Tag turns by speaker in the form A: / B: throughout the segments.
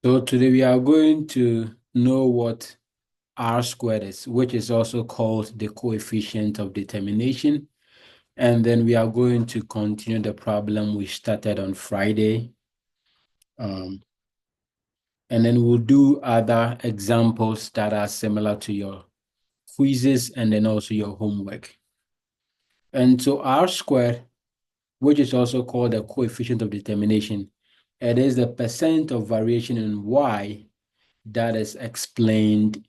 A: So today we are going to know what R squared is, which is also called the coefficient of determination. And then we are going to continue the problem we started on Friday. And then we'll do other examples that are similar to your quizzes and then also your homework. And so R squared, which is also called the coefficient of determination, it is the percent of variation in Y that is explained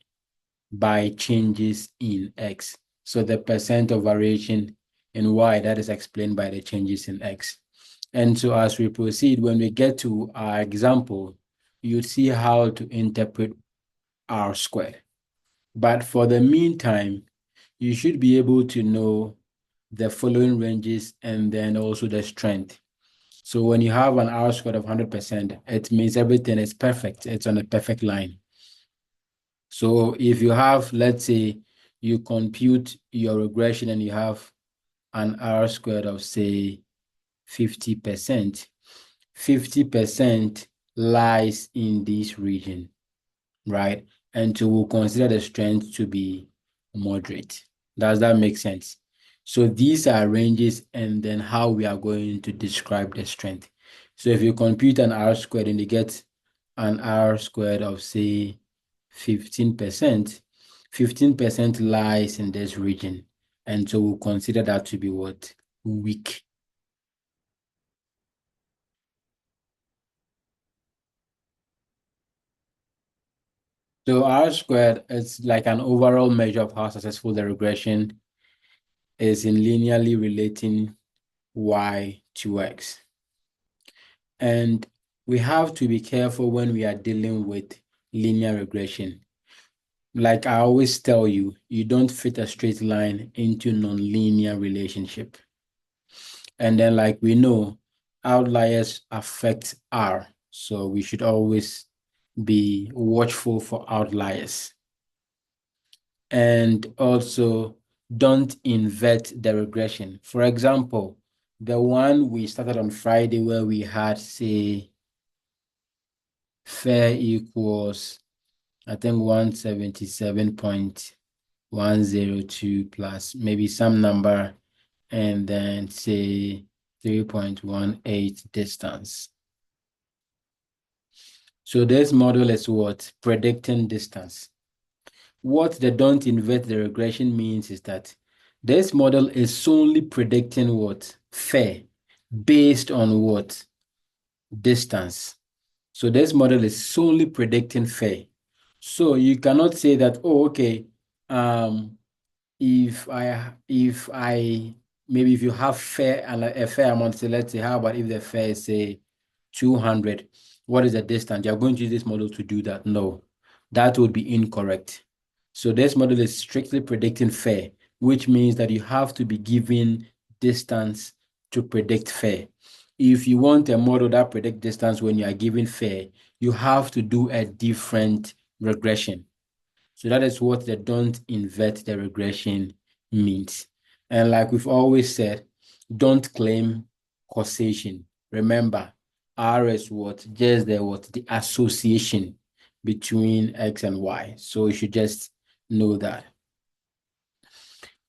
A: by changes in X. So the percent of variation in Y that is explained by the changes in X. And so as we proceed, when we get to our example, you see how to interpret R squared. But for the meantime, you should be able to know the following ranges and then also the strength. So when you have an R squared of 100%, it means everything is perfect. It's on a perfect line. So if you have, let's say, you compute your regression and you have an R squared of, say, 50%, 50% lies in this region, right? And so we'll consider the strength to be moderate. Does that make sense? So these are ranges and then how we are going to describe the strength. So if you compute an R squared and you get an R squared of, say, 15%, 15% lies in this region. And so we'll consider that to be what? Weak. So R squared is like an overall measure of how successful the regression is in linearly relating Y to X. And we have to be careful when we are dealing with linear regression. Like I always tell you, you don't fit a straight line into nonlinear relationship. And then like we know, outliers affect R. So we should always be watchful for outliers. And also don't invert the regression. For example, the one we started on Friday where we had, say, fair equals, I think 177.102 plus maybe some number, and then say 3.18 distance. So this model is what? Predicting distance. What the don't invert the regression means is that this model is solely predicting what? Fair, based on what? Distance. So this model is solely predicting fair. So you cannot say that, oh, okay, if maybe if you have fair and a fair amount, say let's say, how about if the fair is say 200, what is the distance? You're going to use this model to do that. No, that would be incorrect. So this model is strictly predicting fair, which means that you have to be given distance to predict fair. If you want a model that predicts distance when you are given fair, you have to do a different regression. So that is what the don't invert the regression means. And like we've always said, don't claim causation. Remember, R is what? Just the association between X and Y. So you should just know that.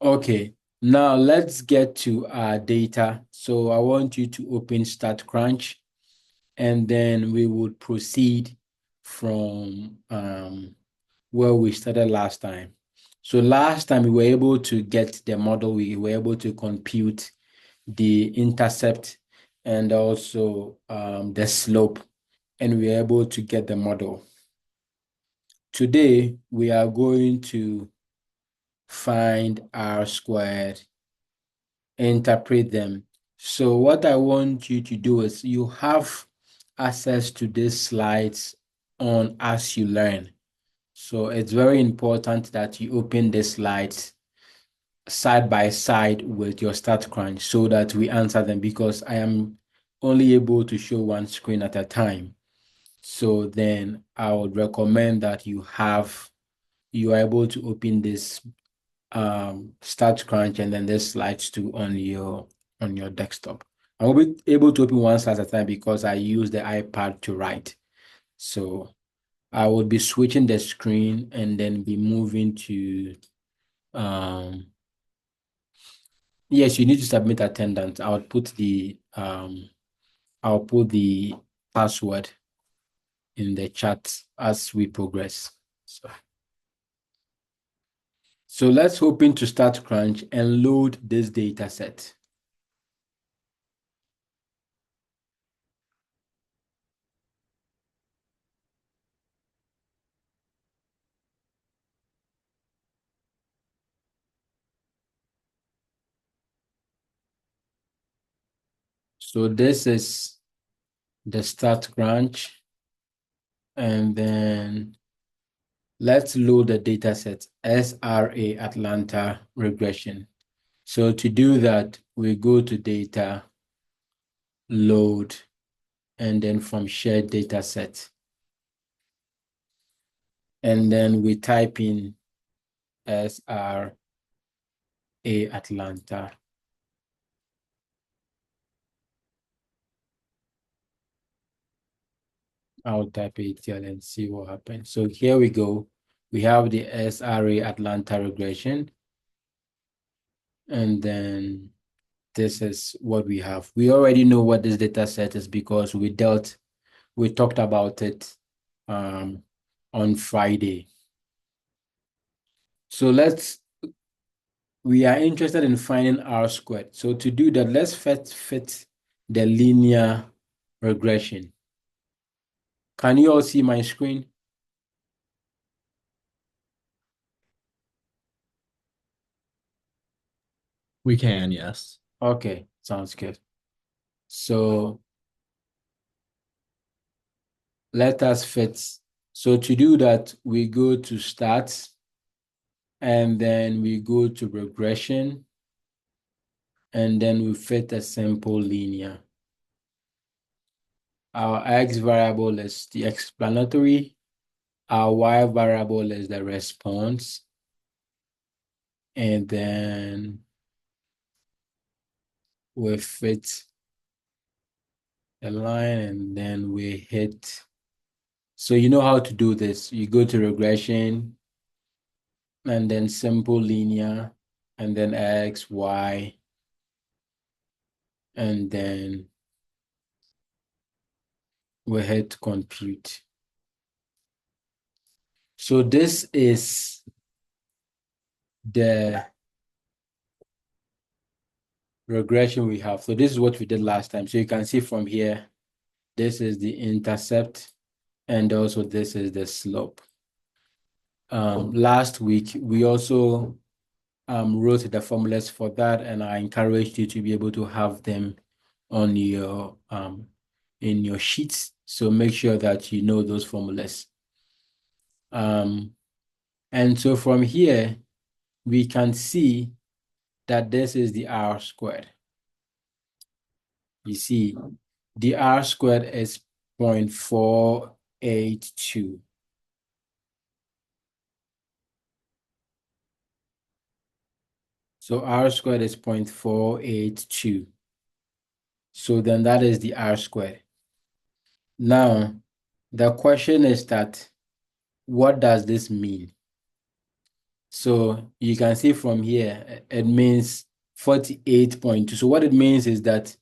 A: Okay, now let's get to our data. So I want you to open statCrunch and then we would proceed from where we started last time. So last time we were able to get the model, we were able to compute the intercept and also the slope, and we were able to get the model. Today, we are going to find R squared, interpret them. So what I want you to do is you have access to these slides on As You Learn. So it's very important that you open the slides side by side with your statCrunch so that we answer them, because I am only able to show one screen at a time. So then I would recommend that you are able to open this statCrunch and then the slides too on your desktop. I will be able to open one slide at a time because I use the iPad to write. So I would be switching the screen and then be moving to, yes, you need to submit attendance. I'll put the password in the chat as we progress. So let's hoping to start Crunch and load this data set. So this is the statCrunch, and then let's load the data set SRA Atlanta regression. So to do that, we go to data, load, and then from shared data set. And then we type in SRA Atlanta. I'll type ATL and see what happens. So here we go. We have the SRA Atlanta regression. And then this is what we have. We already know what this data set is because we talked about it on Friday. So we are interested in finding R squared. So to do that, let's fit the linear regression. Can you all see my screen?
B: We can, yes.
A: Okay, sounds good. So let us fit. So to do that, we go to start, and then we go to regression, and then we fit a simple linear. Our X variable is the explanatory. Our Y variable is the response. And then we fit the line, and then we hit. So you know how to do this. You go to regression, and then simple linear, and then X, Y, and then we hit compute. So this is the regression we have. So this is what we did last time. So you can see from here, this is the intercept, and also this is the slope. Last week, we also wrote the formulas for that, and I encouraged you to be able to have them on your in your sheets. So make sure that you know those formulas. And so from here, we can see that this is the R squared. You see, the R squared is 0.482. So R squared is 0.482. So then that is the R squared. Now, the question is that, what does this mean? So you can see from here, it means 48.2. So what it means is that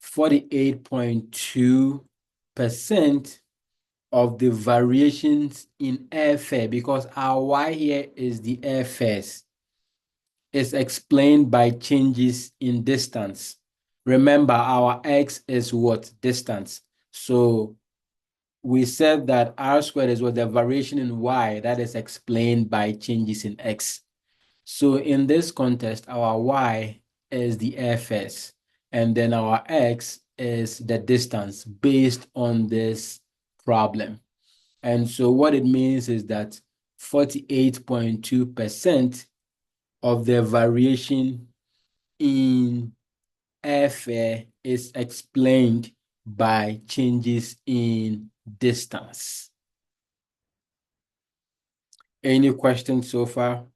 A: 48.2% of the variations in airfare, because our Y here is the airfares, is explained by changes in distance. Remember, our X is what? Distance. So we said that R squared is what? The variation in Y that is explained by changes in X. So in this context, our Y is the airfares, and then our X is the distance based on this problem. And so what it means is that 48.2% of the variation in airfare is explained by changes in distance. Any questions so far?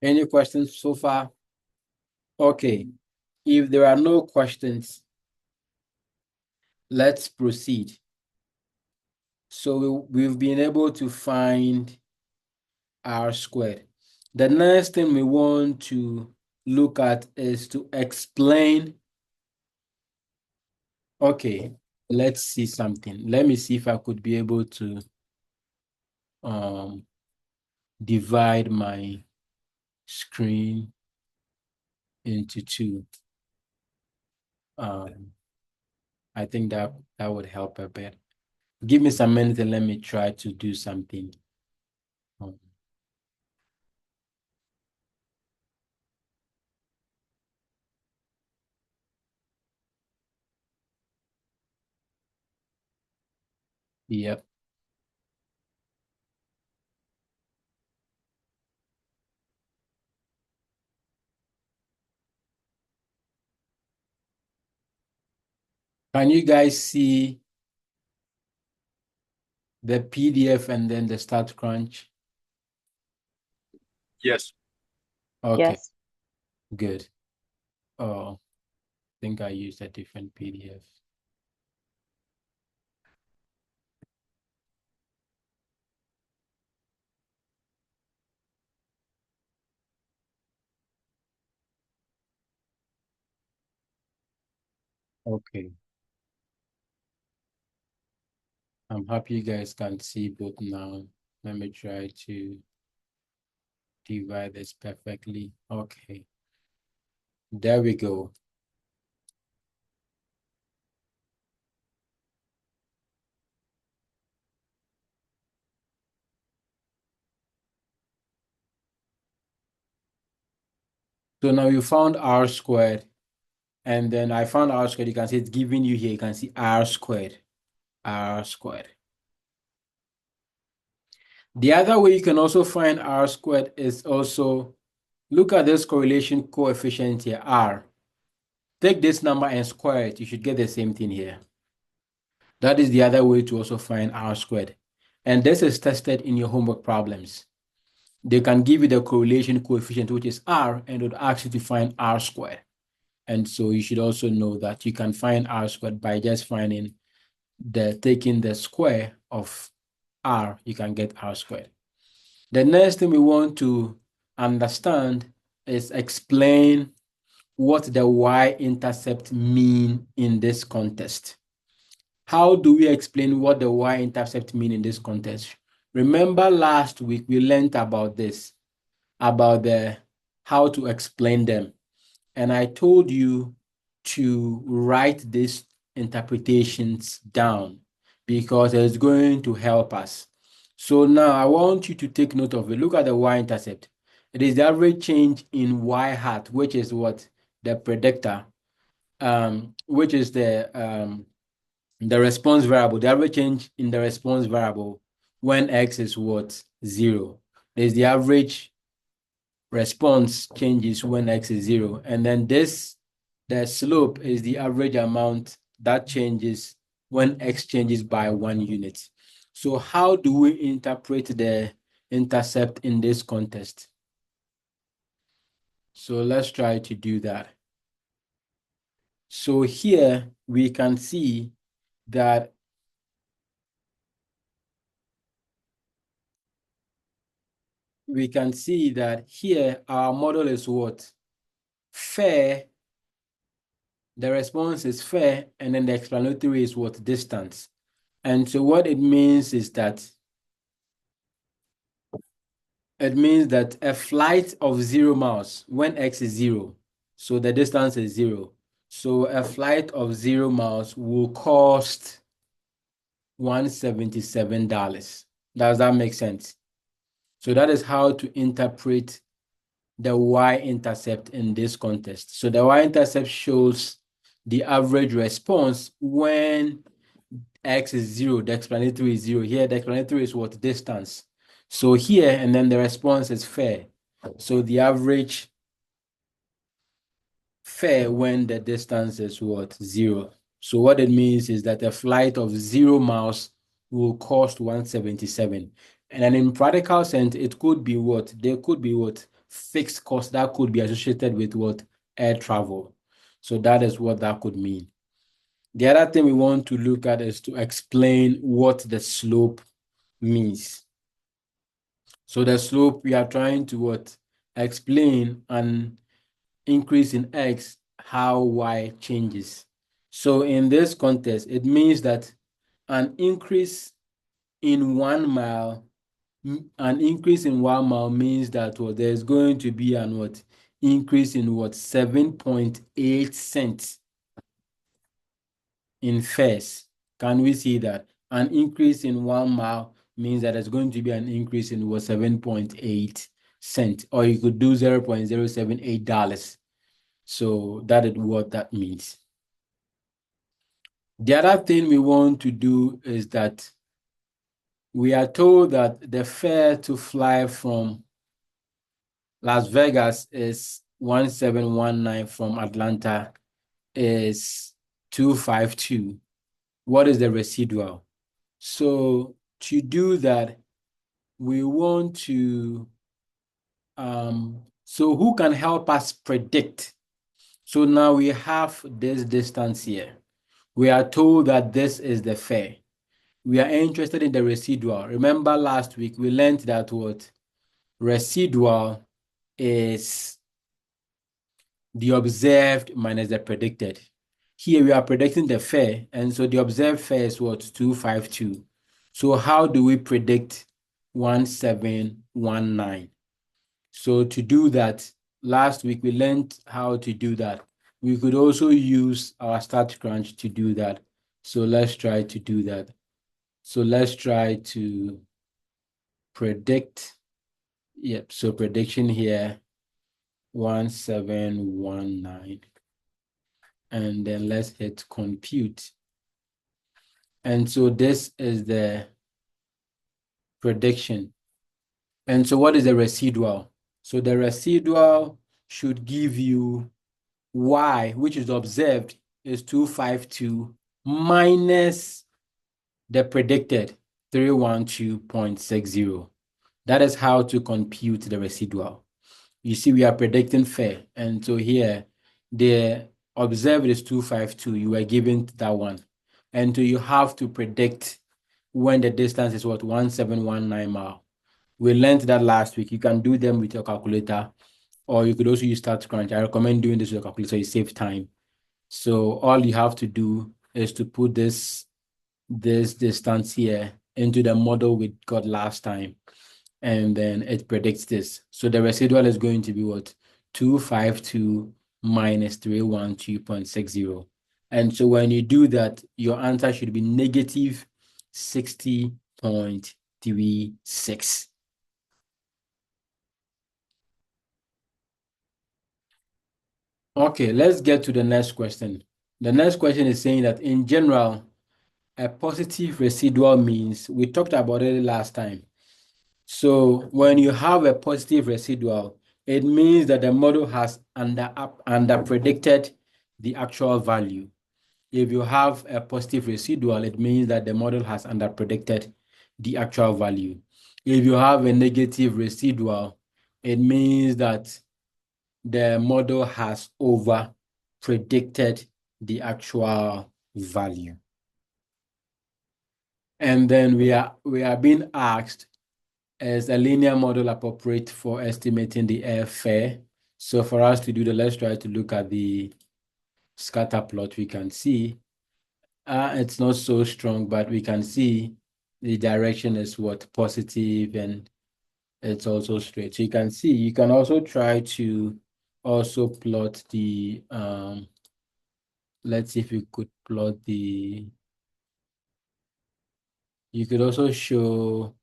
A: Any questions so far? Okay. If there are no questions, let's proceed. So we've been able to find R squared. The next thing we want to look at is to explain. Okay, let's see something. Let me see if I could be able to divide my screen into two. I think that would help a bit. Give me some minutes and let me try to do something. Yep. Can you guys see the PDF and then the statCrunch?
B: Yes.
A: Okay,
C: Yes.
A: good. Oh, I think I used a different PDF. Okay. I'm happy you guys can see both now. Let me try to divide this perfectly. Okay. There we go. So now you found R squared, and then I found R squared. You can see it's giving you here. You can see R squared. R squared. The other way you can also find R squared is also look at this correlation coefficient here, R. Take this number and square it. You should get the same thing here. That is the other way to also find R squared. And this is tested in your homework problems. They can give you the correlation coefficient, which is R, and it would ask you to find R squared. And so you should also know that you can find R squared by just taking the square of R, you can get R squared. The next thing we want to understand is explain what the y-intercept mean in this context. How do we explain what the y-intercept mean in this context? Remember last week we learned about this, about how to explain them. And I told you to write these interpretations down because it's going to help us. So now I want you to take note of it. Look at the y-intercept. It is the average change in y hat, which is what? The predictor, which is the response variable, the average change in the response variable when x is what? 0. There's the average response changes when x is 0. And then the slope is the average amount that changes when x changes by 1 unit. So how do we interpret the intercept in this context? So let's try to do that. So here we can see that here our model is what? Fair. The response is fair, and then the explanatory is what? Distance. And so what it means is that a flight of 0 miles when x is 0, so the distance is 0. So a flight of 0 miles will cost $177. Does that make sense? So that is how to interpret the y-intercept in this context. So the y-intercept shows the average response when x is 0, the explanatory is 0. Here, the explanatory is what? Distance. So here, and then the response is fair. So the average fair when the distance is what? 0. So what it means is that a flight of 0 miles will cost $177. And then in practical sense, it could be what? There could be what? fixed cost that could be associated with what? Air travel. So that is what that could mean. The other thing we want to look at is to explain what the slope means. So the slope, we are trying to what? Explain an increase in X, how Y changes. So in this context, it means that an increase in 1 mile, an increase in 1 mile means that what there's going to be an what? Increase in what? 7.8 cents in fares. Can we see that? An increase in 1 mile means that there's going to be an increase in what? 7.8 cents, or you could do $0.078. So that is what that means. The other thing we want to do is that we are told that the fare to fly from Las Vegas is 1719, from Atlanta is 252. What is the residual? So to do that, we want to, so who can help us predict? So now we have this distance here. We are told that this is the fare. We are interested in the residual. Remember last week we learned that what? Residual is the observed minus the predicted. Here we are predicting the fare, and so the observed fare is what? 252. So how do we predict 1719? So to do that, last week we learned how to do that. We could also use our statCrunch to do that. So let's try to do that. So let's try to predict. Yep, so prediction here, 1719. And then let's hit compute. And so this is the prediction. And so what is the residual? So the residual should give you Y, which is observed, is 252 minus the predicted 312.60. That is how to compute the residual. You see, we are predicting fare. And so here, the observed is 252. You were given that one. And so you have to predict when the distance is what? 1719 mile. We learned that last week. You can do them with your calculator, or you could also use statCrunch. I recommend doing this with your calculator so you save time. So all you have to do is to put this distance here into the model we got last time, and then it predicts this. So the residual is going to be what? 252 minus 312.60. And so when you do that, your answer should be negative 60.36. Okay, let's get to the next question. The next question is saying that in general, a positive residual means, we talked about it last time. So when you have a positive residual, it means that the model has under predicted the actual value. If you have a positive residual, it means that the model has under predicted the actual value. If you have a negative residual, it means that the model has over predicted the actual value. And then we are being asked, is a linear model appropriate for estimating the airfare? So for us to do that, let's try to look at the scatter plot. We can see it's not so strong, but we can see the direction is what? Positive, and it's also straight. So you can see, you can also try to also plot the, let's see if we could plot the, you could also show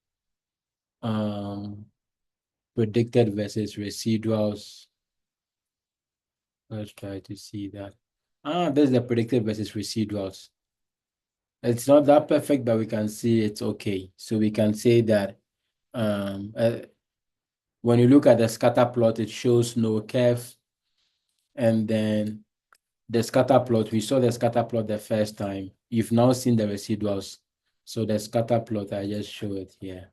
A: predicted versus residuals. Let's try to see that. There's the predicted versus residuals. It's not that perfect, but we can see it's okay. So we can say that when you look at the scatter plot, it shows no curve. And then the scatter plot, we saw the scatter plot the first time. You've now seen the residuals. So the scatter plot, I just show it here.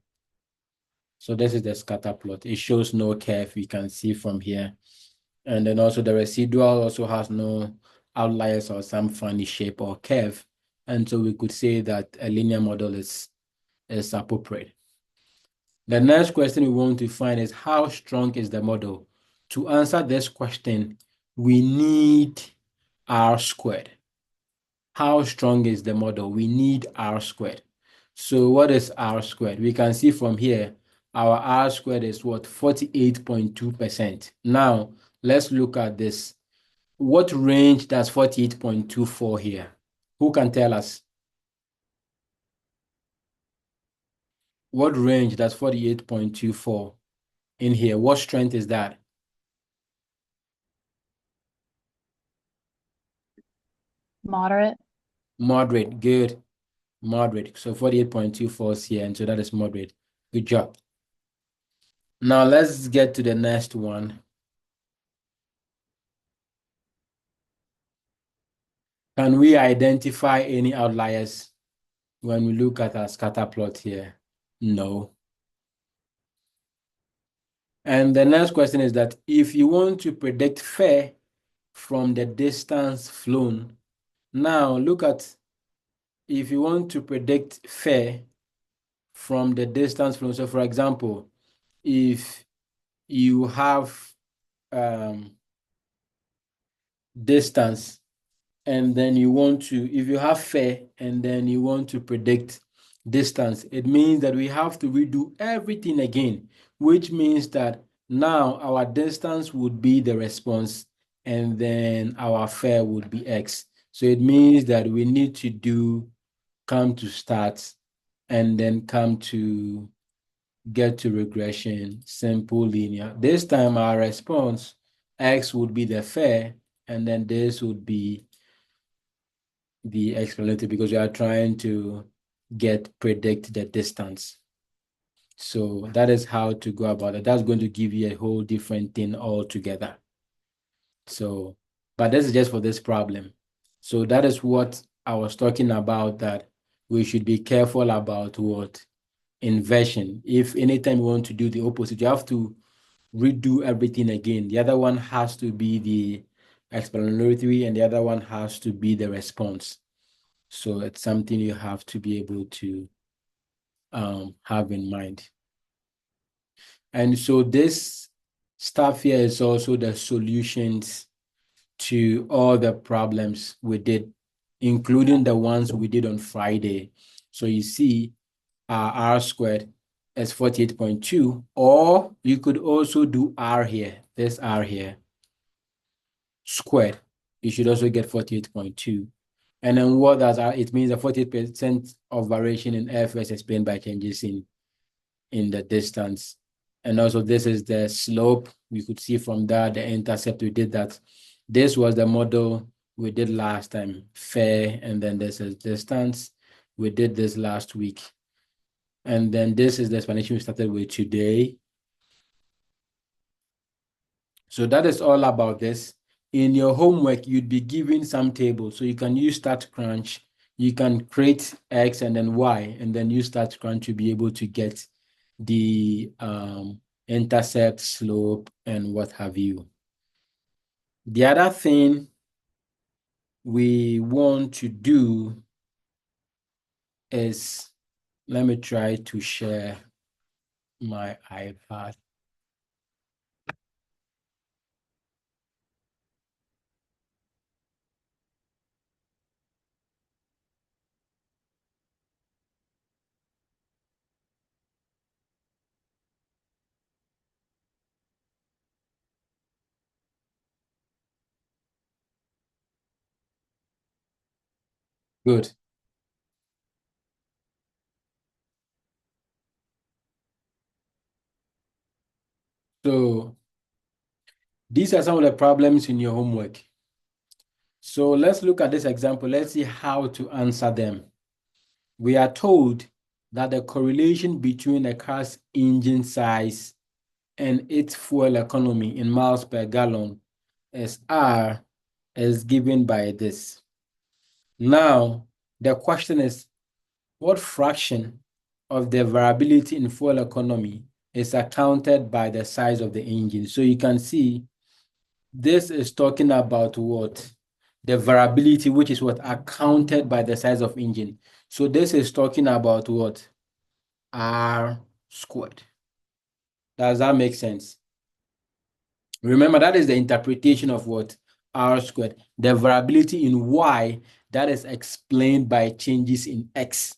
A: So this is the scatter plot. It shows no curve, you can see from here. And then also the residual also has no outliers or some funny shape or curve. And so we could say that a linear model is appropriate. The next question we want to find is how strong is the model? To answer this question, we need R squared. How strong is the model? We need R squared. So what is R squared? We can see from here, our R squared is what? 48.2%. Now, let's look at this. What range does 48.24 here? Who can tell us? What range does 48.24 in here? What strength is that?
C: Moderate.
A: Moderate, good. Moderate. So 48.24 is here, and so that is moderate. Good job. Now let's get to the next one. Can we identify any outliers when we look at our scatter plot here? No. And the next question is that if you want to predict fair from the distance flown, now look at if you want to predict fair from the distance flown. So for example, if you have distance and then you want to, if you have fair and then you want to predict distance, it means that we have to redo everything again, which means that now our distance would be the response and then our fair would be X. So it means that we need to do come to start and then come to get to regression, simple linear. This time our response, X would be the fair, and then this would be the explanative because we are trying to predict the distance. So that is how to go about it. That's going to give you a whole different thing altogether. So, but this is just for this problem. So that is what I was talking about, that we should be careful about what inversion. If anytime you want to do the opposite, you have to redo everything again. The other one has to be the explanatory and the other one has to be the response. So it's something you have to be able to have in mind. And so this stuff here is also the solutions to all the problems we did, including the ones we did on Friday. So you see R squared is 48.2, or you could also do R here, this R here, squared. You should also get 48.2. And then what does it means that 48% of variation in F is explained by changes in the distance. And also this is the slope. We could see from that, the intercept, we did that. This was the model we did last time, fair, and then this is distance. We did this last week. And then this is the explanation we started with today. So that is all about this. In your homework, you'd be given some tables. So you can use statCrunch. You can create X and then Y, and then use statCrunch to be able to get the intercept, slope, and what have you. The other thing we want to do is, let me try to share my iPad. Good. So these are some of the problems in your homework. So let's look at this example. Let's see how to answer them. We are told that the correlation between a car's engine size and its fuel economy in miles per gallon is R is given by this. Now, the question is, what fraction of the variability in fuel economy is accounted by the size of the engine. So you can see this is talking about what? The variability, which is what? Accounted by the size of engine. So this is talking about what? R squared. Does that make sense? Remember, that is the interpretation of what? R squared. The variability in Y that is explained by changes in X.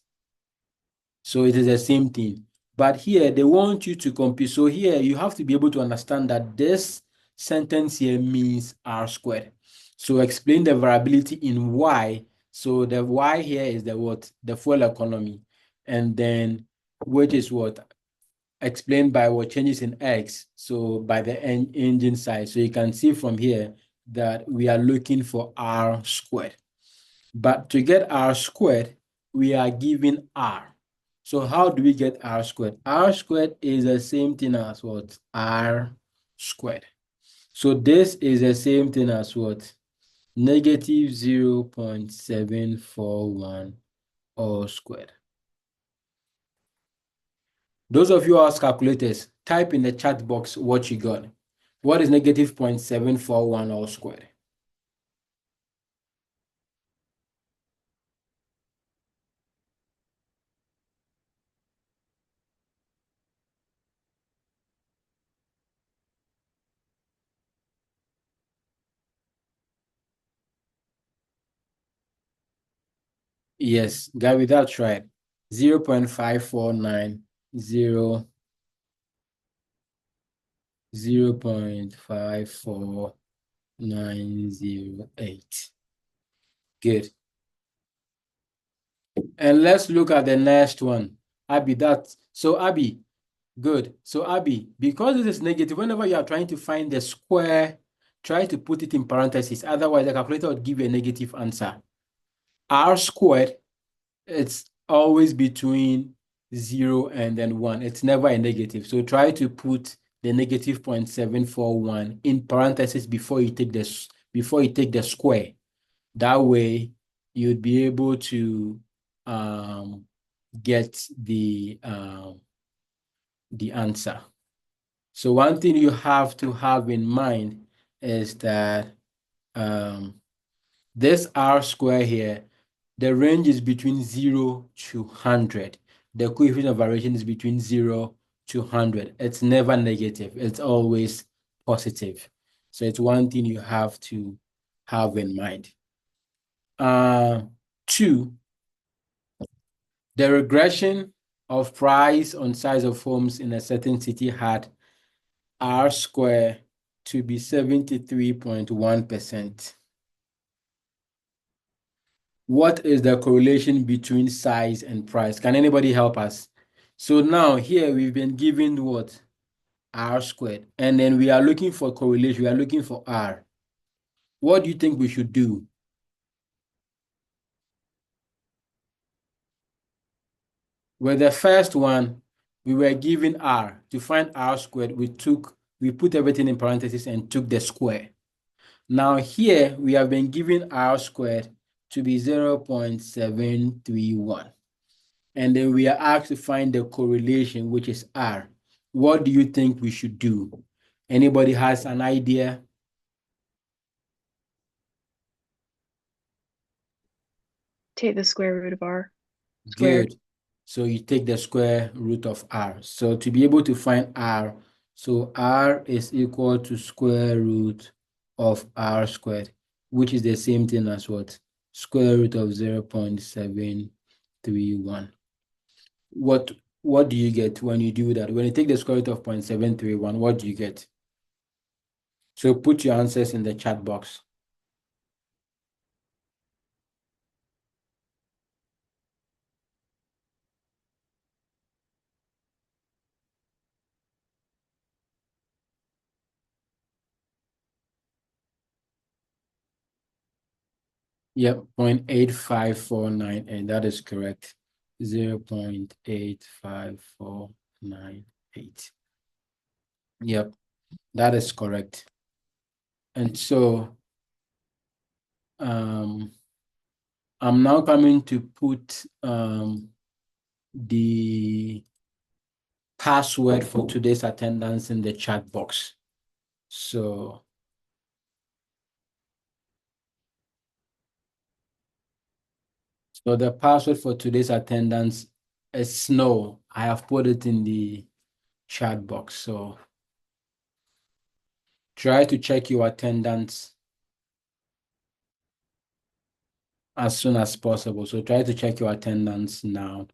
A: So it is the same thing. But here, they want you to compute. So here, you have to be able to understand that this sentence here means R squared. So explain the variability in Y. So the Y here is the what? The fuel economy. And then, which is what? Explained by what changes in X, so by the engine size. So you can see from here that we are looking for R squared. But to get R squared, we are given R. So how do we get R squared? R squared is the same thing as what? R squared. So this is the same thing as what? Negative 0.741 all squared. Those of you who have calculators, type in the chat box what you got. What is negative 0.741 all squared? Yes, Gary, that's right. 0.549, 0.54908. Good. And let's look at the next one. Abby, Abby, good. So Abby, because this is negative, whenever you are trying to find the square, try to put it in parentheses. Otherwise, the calculator would give you a negative answer. R squared, it's always between 0 and then 1. It's never a negative. So try to put the negative 0.741 in parentheses before you take the square. That way, you'd be able to get the answer. So one thing you have to have in mind is that this R square here, the range is between 0 to 100. The coefficient of variation is between 0 to 100. It's never negative. It's always positive. So it's one thing you have to have in mind. 2, the regression of price on size of homes in a certain city had R square to be 73.1%. What is the correlation between size and price? Can anybody help us? So now here we've been given what? R squared. And then we are looking for correlation. We are looking for R. What do you think we should do? With the first one, we were given R. To find R squared, we put everything in parentheses and took the square. Now here we have been given R squared to be 0.731. And then we are asked to find the correlation, which is R. What do you think we should do? Anybody has an idea?
C: Take the square root of R squared.
A: Good. So you take the square root of R. So to be able to find R, so R is equal to square root of R squared, which is the same thing as what? Square root of 0.731. What do you get when you do that? When you take the square root of 0.731, what do you get? So put your answers in the chat box. Yep, 0.8549, and that is correct. 0.8548. Yep, that is correct. And so I'm now coming to put the password for today's attendance in the chat box. So the password for today's attendance is snow. I have put it in the chat box. So try to check your attendance as soon as possible. So try to check your attendance now.